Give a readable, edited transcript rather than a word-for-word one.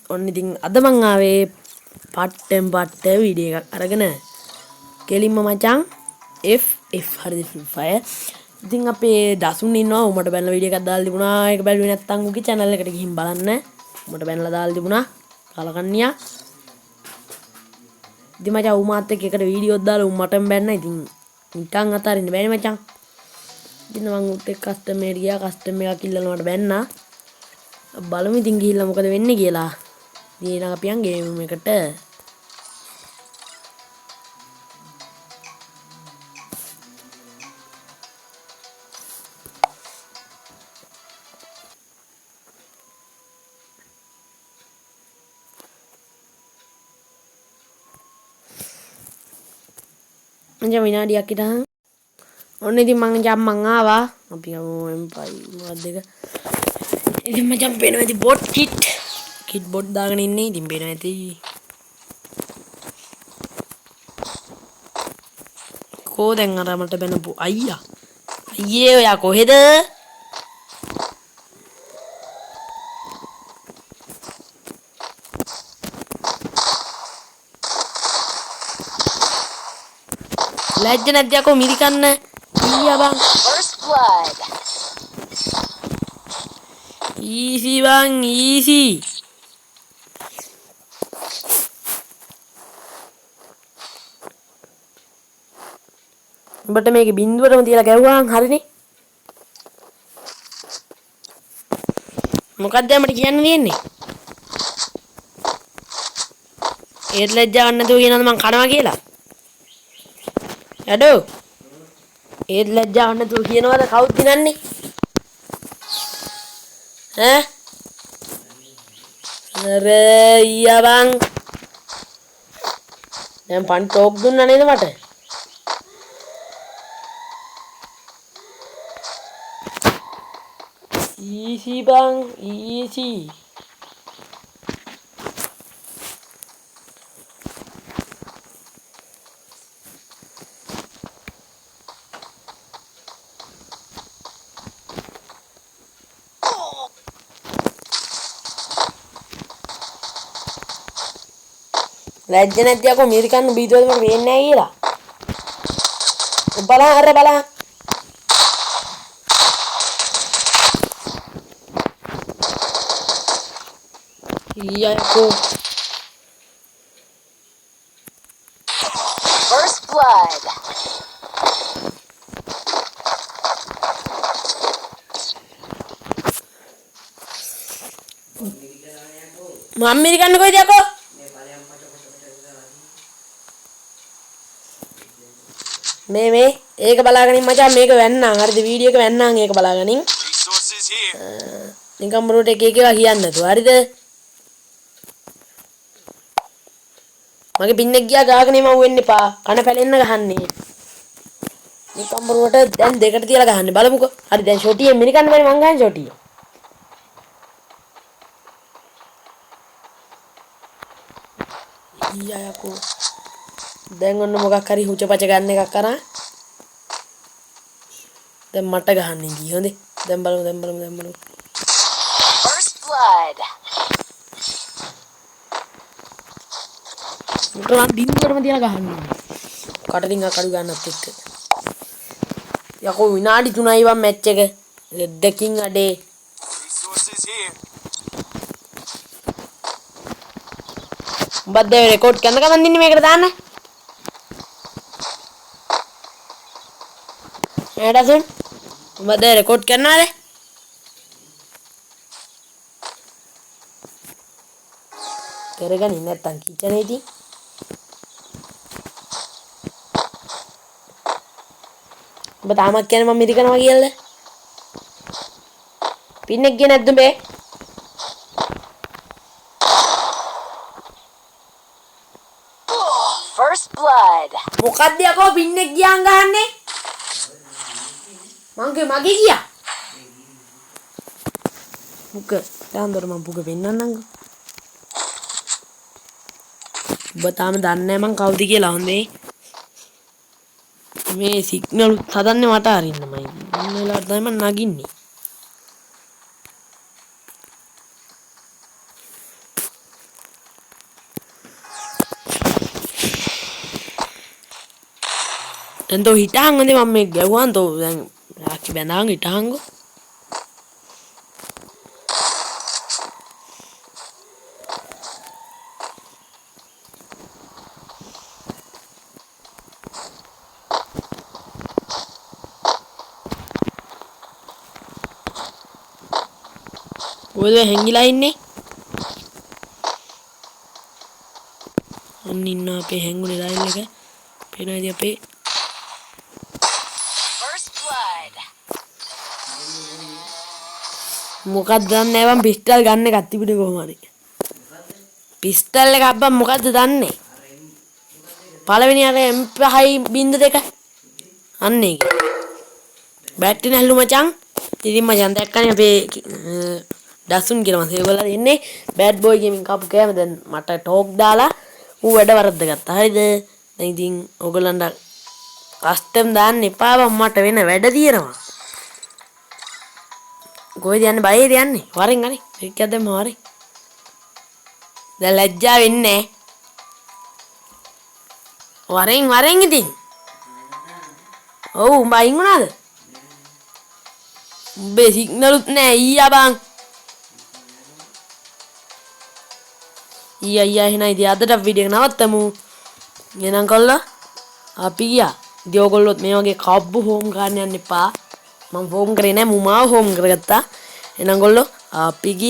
ඔන්න ඉතින් අද මං ආවේ පට්ටම් පට්ට වීඩියෝ එකක් අරගෙන කෙලින්ම මචං FF හරිද Free Fire. ඉතින් අපේ දසුන් ඉන්නවා උඹට බැලන වීඩියෝ එකක් දාලා තිබුණා. ඒක බැලුවේ නැත්නම් උගේ channel එකට ගිහින් බලන්න. උඹට බැලලා දාලා තිබුණා. කලකන්නියා. ඉතින් මචං උමාත් එක්ක එකට වීඩියෝස් දාලා උඹටම බැන්න. ඉතින් නිකන් අතාරින්න බෑනේ මචං. ඉතින් මං උත් එක්ක කස්ටම් එකට ගියා. කස්ටම් එකක් ඉල්ලලා මට බැන්නා. බලමු ඉතින් ගිහිල්ලා මොකද වෙන්නේ කියලා. ඉතින් අපි යන් ගේම් එකට. මං විනාඩියක් හිටහන්. ඔන්න ඉතින් මං ආවා. අපි යමු M5 මොකක්ද එක. ඉතින් මචං පේනවා ඉතින් බොට් කිට් බොට් දාගෙන ඉන්නේ. ඉතින් පේනවා ඇති. කෝ දැන් අර මට බැනපු අයියා. අයියේ ඔයා කොහෙද? ලැජ්ජ නැද්ද යකෝ මිරිකන්න? ඊයා බං. First blood. Easy bang, easy. උඹට මේකේ බින්දුවටම තියලා ගැව්වහන් හරිනේ. මොකක්ද මට කියන්න තියෙන්නේ? ඒත් ලැජ්ජාවක් නැතුව කියනවාද මං කනවා කියලා? යඩෝ. ඒත් ලැජ්ජාවක් නැතුව කියනවාද කවුද දිනන්නේ? ඈ? අरे ඊයා බං. දැන් පන් ටෝක් දුන්නා නේද මට? easy bang, easy. ලැජ්ජ නැද්ද යකෝ මිරිකන්න බීදුවද මට වෙන්නේ නැහැ කියලා. බලන්න අර බලන්න. යකෝ. First blood. මම මිරිකන්න කොයිද යකෝ? මේ ඒක බලාගනින් මචං මේක වැන්නම් හරිද වීඩියෝ එක වැන්නම් ඒක බලාගනින් නිකම් බරුවට එක එකවා කියන්න නැතුව හරිද මගේ පින්නෙක් ගියා ගාගෙන මම වෙන්න එපා කන පැලෙන්න ගහන්නේ නිකම් බරුවට දැන් දෙකට තියලා ගහන්නේ බලමුකෝ හරි දැන් ෂොටියෙන් මිනිකන්න බැරි මං ගහන්නේ ෂොටිය ඊයා යකෝ දැන් ඔන්න මොකක් හරි හුචපච ගන්න එකක් කරා දැන් මට ගහන්නේ ගියේ හොඳේ දැන් බලමු First blood මට බින්දුවටම තියලා ගහන්නේ කටලින් අකඩු ගන්නත් එක්ක යකෝ විනාඩි 3යි වන් මැච් එක දෙකකින් අඩේ උඹත් දැන් රෙකෝඩ් කරන ගමන් ඉන්නේ මේකට දාන්න එඩසන් උඹද රෙකෝඩ් කරනවද කරගනින් නැත්තම් කිචනේ ඉතින් උඹ තාමත් කියන්නේ මම මිරිකනවා කියලා පින්නෙක් ගියේ නැද්ද උඹේ First blood මොකද්ද යකෝ පින්නෙක් ගියාන් ගහන්නේ මගේ ගියා මුක දාන්දර මම පුක වෙන්නන්නම් ඔබ තාම දන්නේ නැහැ මං කවුද කියලා හොඳේ මේ සිග්නල් හදන්නේ මට අරින්නමයි මොන වෙලාවට තමයි මං නගින්නේ දැන් තෝ හිටහන් හොඳේ මම මේ ගැව්වාන් තෝ දැන් ආච්චි බැඳාන් හිටහන්කෝ ඔයද හැංගිලා ඉන්නේ අන්න ඉන්න අපේ හැංගුනේ ලයින් එක පේනවා ඉතින් අපේ මොකක්ද දන්නේ නැහැ මම පිස්ටල් ගන්න එකක් තිබුණේ කොහොම හරි පිස්ටල් එක අබ්බා මොකද්ද දන්නේ පළවෙනි අර MP5.2 අන්න ඒක බැටරි නැල්ලු මචං ඉතින් මචං දැක්කනේ අපේ දසුන් කියලා මම සේව් කරලා ඉන්නේ බෑඩ් බොයි ගේමින් කපු කෑම දැන් මට ටෝක් දාලා ඌ වැඩ වරද්ද ගත්තා හරිද දැන් ඉතින් ඔයගලන්ට කස්ටම් දාන්න එපා බං මට වෙන වැඩ තියෙනවා කොහෙද යන්නේ බයේද යන්නේ වරෙන් හරි එකක් දැම්ම වරෙන් දැන් ලැජ්ජා වෙන්නේ වරෙන් ඉතින් ඔව් උඹ අයින් වුණාද උඹේ සිග්නලුත් නෑ ඊයා බං ඊයා එහෙනම් ඉතින් අදට වීඩියෝ එක නවත්තමු එහෙනම් කොල්ලෝ අපි ගියා ඉතින් ඕගොල්ලොත් මේ වගේ කබ්බු හෝම් ගන්න යන්න එපා මම හෝම් කරේ නෑ මුමාව හෝම් කරගත්තා එහෙනම් කොල්ලෝ අපි ගියා